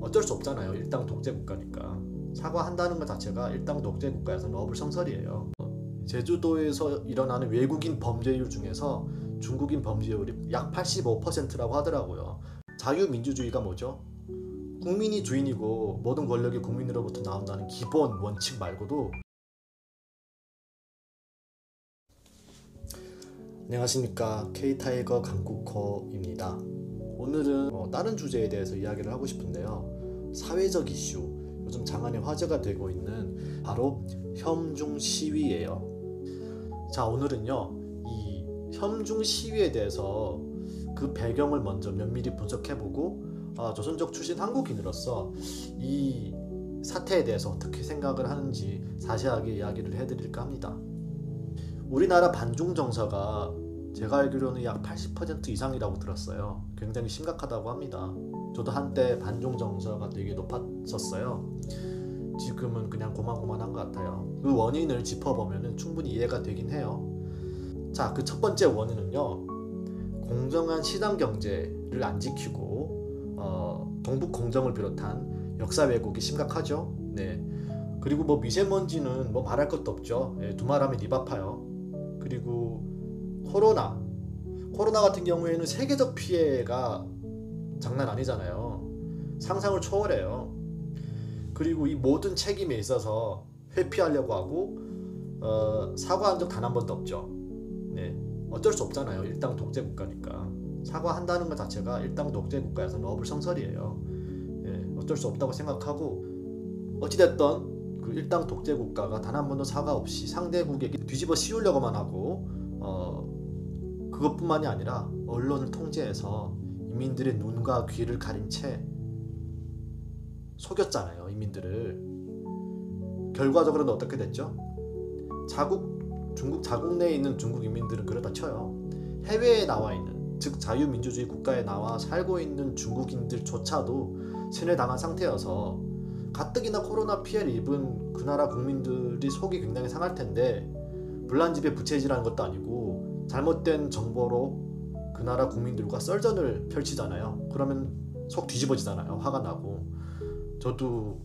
어쩔 수 없잖아요. 일당 독재 국가니까. 사과한다는 것 자체가 일당 독재 국가에서는 어불성설이에요. 제주도에서 일어나는 외국인 범죄율 중에서 중국인 범죄율이 약 85%라고 하더라고요. 자유민주주의가 뭐죠? 국민이 주인이고 모든 권력이 국민으로부터 나온다는 기본 원칙 말고도. 안녕하십니까, K타이거 강국호입니다. 오늘은 다른 주제에 대해서 이야기를 하고 싶은데요, 사회적 이슈, 요즘 장안의 화제가 되고 있는 바로 혐중 시위예요. 자, 오늘은요 이 혐중 시위에 대해서 그 배경을 먼저 면밀히 분석해보고 조선족 출신 한국인으로서 이 사태에 대해서 어떻게 생각을 하는지 자세하게 이야기를 해드릴까 합니다. 우리나라 반중 정서가 제가 알기로는 약 80% 이상이라고 들었어요. 굉장히 심각하다고 합니다. 저도 한때 반중 정서가 되게 높았었어요. 지금은 그냥 고만고만한 것 같아요. 그 원인을 짚어보면 충분히 이해가 되긴 해요. 자, 그 첫 번째 원인은요, 공정한 시장 경제를 안 지키고 동북 공정을 비롯한 역사 왜곡이 심각하죠. 네. 그리고 미세먼지는 말할 것도 없죠. 두말하면 입 아파요. 그리고 코로나 같은 경우에는 세계적 피해가 장난 아니잖아요. 상상을 초월해요. 그리고 이 모든 책임에 있어서 회피하려고 하고 사과한 적 단 한 번도 없죠. 네. 어쩔 수 없잖아요. 일당 독재 국가니까. 사과한다는 것 자체가 일당 독재 국가에서는 어불성설이에요. 네. 어쩔 수 없다고 생각하고, 어찌됐던 그 일당 독재 국가가 단 한 번도 사과 없이 상대국에게 뒤집어 씌우려고만 하고, 그것뿐만이 아니라 언론을 통제해서 인민들의 눈과 귀를 가린 채 속였잖아요, 인민들을. 결과적으로는 어떻게 됐죠? 중국 자국 내에 있는 중국 인민들은 그러다 쳐요. 해외에 나와 있는, 즉 자유민주주의 국가에 나와 살고 있는 중국인들조차도 세뇌당한 상태여서 가뜩이나 코로나 피해를 입은 그 나라 국민들이 속이 굉장히 상할 텐데, 불난집에 부채질하는 것도 아니고 잘못된 정보로 그 나라 국민들과 썰전을 펼치잖아요. 그러면 속 뒤집어지잖아요. 화가 나고. 저도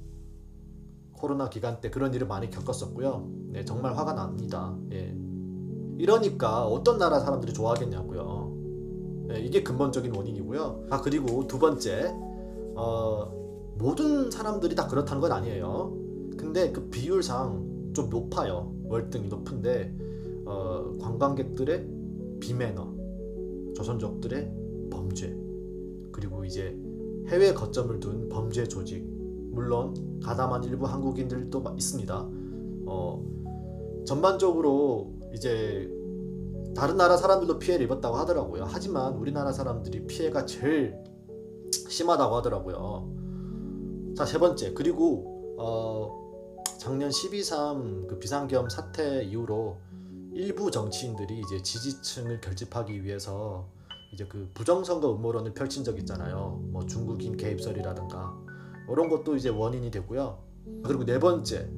코로나 기간 때 그런 일을 많이 겪었었고요. 네, 정말 화가 납니다. 예. 이러니까 어떤 나라 사람들이 좋아하겠냐고요. 네, 이게 근본적인 원인이고요. 그리고 두 번째, 모든 사람들이 다 그렇다는 건 아니에요. 근데 그 비율상 좀 높아요. 월등히 높은데, 관광객들의 비매너, 조선족들의 범죄, 그리고 이제 해외 거점을 둔 범죄 조직, 물론 가담한 일부 한국인들도 있습니다. 전반적으로 이제 다른 나라 사람들도 피해를 입었다고 하더라고요. 하지만 우리나라 사람들이 피해가 제일 심하다고 하더라고요. 자, 세 번째, 그리고 작년 12.3 그 비상계엄 사태 이후로 일부 정치인들이 이제 지지층을 결집하기 위해서 이제 그 부정선거 음모론을 펼친 적 있잖아요. 중국인 개입설이라든가 이런 것도 이제 원인이 되고요. 그리고 네 번째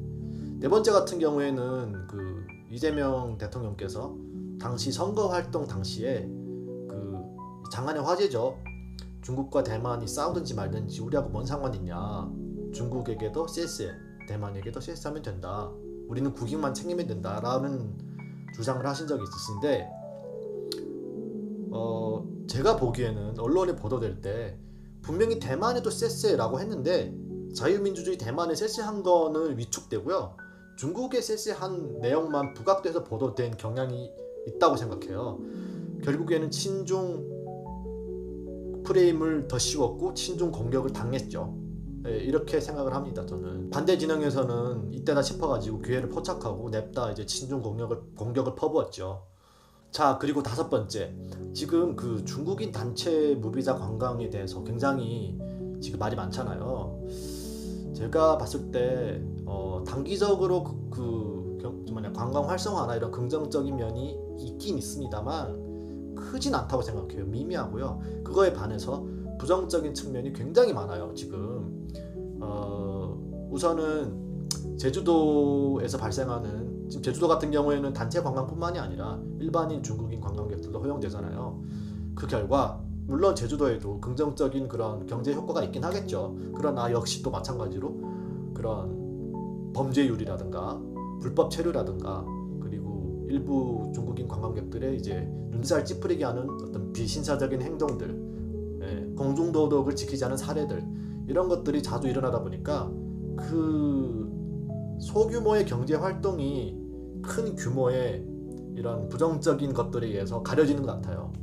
같은 경우에는 그 이재명 대통령께서 당시 선거 활동 당시에 그 장안의 화제죠. 중국과 대만이 싸우든지 말든지 우리하고 뭔 상관 있냐. 중국에게도 쎄쎄, 대만에게도 쎄쎄하면 된다. 우리는 국익만 챙기면 된다라는 주장을 하신 적이 있으신데, 제가 보기에는 언론에 보도될 때 분명히 대만에도 쎄쎄라고 했는데, 자유민주주의 대만에 쎄쎄한 거는 위축되고요, 중국에 쎄쎄한 내용만 부각돼서 보도된 경향이 있다고 생각해요. 결국에는 친중 프레임을 더 씌웠고 친중 공격을 당했죠. 네, 이렇게 생각을 합니다. 저는 반대 진영에서는 이때다 싶어가지고 기회를 포착하고 냅다 이제 친중 공격을 퍼부었죠. 자, 그리고 다섯 번째, 지금 그 중국인 단체 무비자 관광에 대해서 굉장히 지금 말이 많잖아요. 제가 봤을 때 단기적으로 관광 활성화나 이런 긍정적인 면이 있긴 있습니다만 크진 않다고 생각해요. 미미하고요. 그거에 반해서 부정적인 측면이 굉장히 많아요. 지금 우선은 제주도에서 발생하는, 지금 제주도 같은 경우에는 단체 관광뿐만이 아니라 일반인 중국인 관광객들도 허용되잖아요. 그 결과 물론 제주도에도 긍정적인 그런 경제 효과가 있긴 하겠죠. 그러나 역시 또 마찬가지로 그런 범죄율이라든가 불법 체류라든가 그리고 일부 중국인 관광객들의 이제 눈살 찌푸리게 하는 어떤 비신사적인 행동들, 공중도덕을 지키지 않은 사례들, 이런 것들이 자주 일어나다 보니까 그 소규모의 경제 활동이 큰 규모의 이런 부정적인 것들에 의해서 가려지는 것 같아요.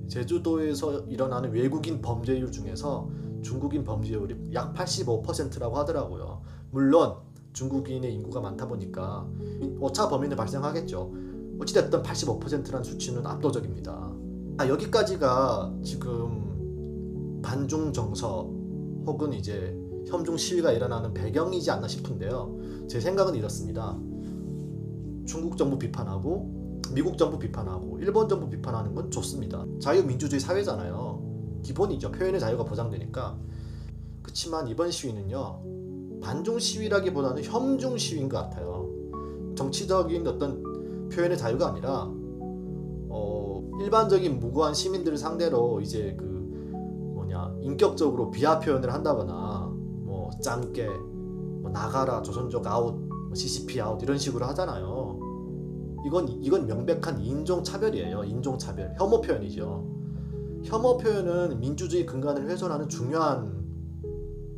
제주도에서 일어나는 외국인 범죄율 중에서 중국인 범죄율이 약 85%라고 하더라고요. 물론 중국인의 인구가 많다 보니까 오차 범위는 발생하겠죠. 어찌됐든 85%라는 수치는 압도적입니다. 여기까지가 지금 반중 정서 혹은 이제 혐중 시위가 일어나는 배경이지 않나 싶은데요. 제 생각은 이렇습니다. 중국 정부 비판하고 미국 정부 비판하고 일본 정부 비판하는 건 좋습니다. 자유민주주의 사회잖아요. 기본이죠. 표현의 자유가 보장되니까. 그렇지만 이번 시위는요, 반중 시위라기보다는 혐중 시위인 것 같아요. 정치적인 어떤 표현의 자유가 아니라 일반적인 무고한 시민들을 상대로 이제 인격적으로 비하 표현을 한다거나 뭐 짱깨, 뭐 나가라, 조선족 아웃, 뭐 CCP 아웃 이런 식으로 하잖아요. 이건 명백한 인종차별이에요. 인종차별, 혐오 표현이죠. 혐오 표현은 민주주의 근간을 훼손하는 중요한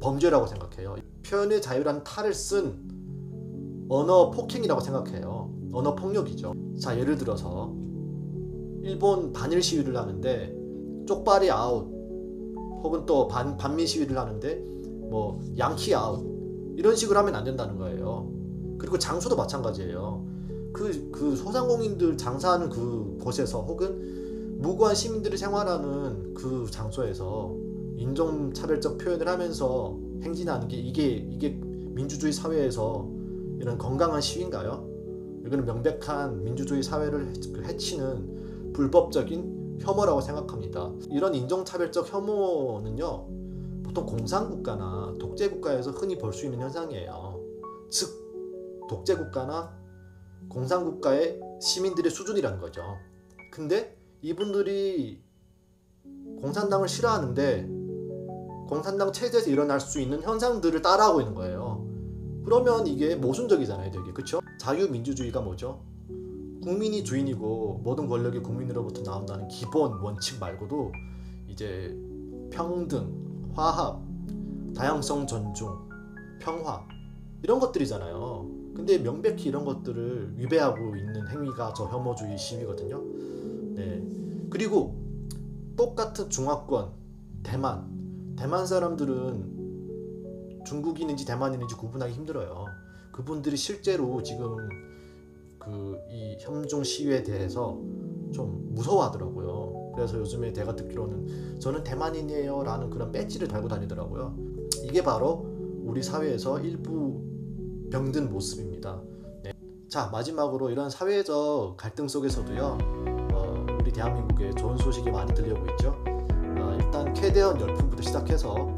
범죄라고 생각해요. 표현의 자유라는 탈을 쓴 언어 폭행이라고 생각해요. 언어 폭력이죠. 자, 예를 들어서 일본 반일 시위를 하는데 쪽발이 아웃, 혹은 또 반미 시위를 하는데 뭐 양키 아웃, 이런 식으로 하면 안 된다는 거예요. 그리고 장소도 마찬가지예요. 그 소상공인들 장사하는 그 곳에서 혹은 무고한 시민들이 생활하는 그 장소에서 인종차별적 표현을 하면서 행진하는 게 이게 민주주의 사회에서 이런 건강한 시위인가요? 이거는 명백한 민주주의 사회를 해치는 불법적인 혐오라고 생각합니다. 이런 인종차별적 혐오는요, 보통 공산국가나 독재국가에서 흔히 볼 수 있는 현상이에요. 즉 독재국가나 공산국가의 시민들의 수준이라는 거죠. 근데 이분들이 공산당을 싫어하는데 공산당 체제에서 일어날 수 있는 현상들을 따라하고 있는 거예요. 그러면 이게 모순적이잖아요, 되게. 그쵸? 자유민주주의가 뭐죠? 국민이 주인이고 모든 권력이 국민으로부터 나온다는 기본 원칙 말고도 이제 평등, 화합, 다양성 존중, 평화, 이런 것들이잖아요. 근데 명백히 이런 것들을 위배하고 있는 행위가 저 혐오주의 시위거든요. 네. 그리고 똑같은 중화권, 대만 사람들은 중국인인지 대만인인지 구분하기 힘들어요. 그분들이 실제로 지금 이 혐중 시위에 대해서 좀 무서워하더라고요. 그래서 요즘에 제가 듣기로는 저는 대만인이에요 라는 그런 배지를 달고 다니더라고요. 이게 바로 우리 사회에서 일부 병든 모습입니다. 네. 자, 마지막으로 이런 사회적 갈등 속에서도요, 우리 대한민국에 좋은 소식이 많이 들려오고 있죠. 일단 캐대헌 열풍부터 시작해서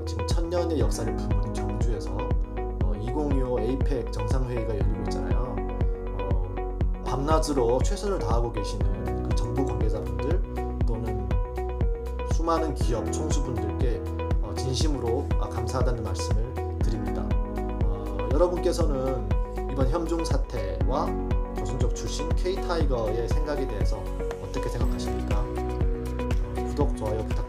지금 1000년의 역사를 품은 경주에서 2025 에이펙 정상회의가 열리고 있잖아요. 밤낮으로 최선을 다하고 계시는 그 정부 관계자분들 또는 수많은 기업 총수분들께 진심으로 감사하다는 말씀을 드립니다. 여러분께서는 이번 혐중 사태와 조선족 출신 K타이거의 생각에 대해서 어떻게 생각하십니까? 구독, 좋아요 부탁드립니다.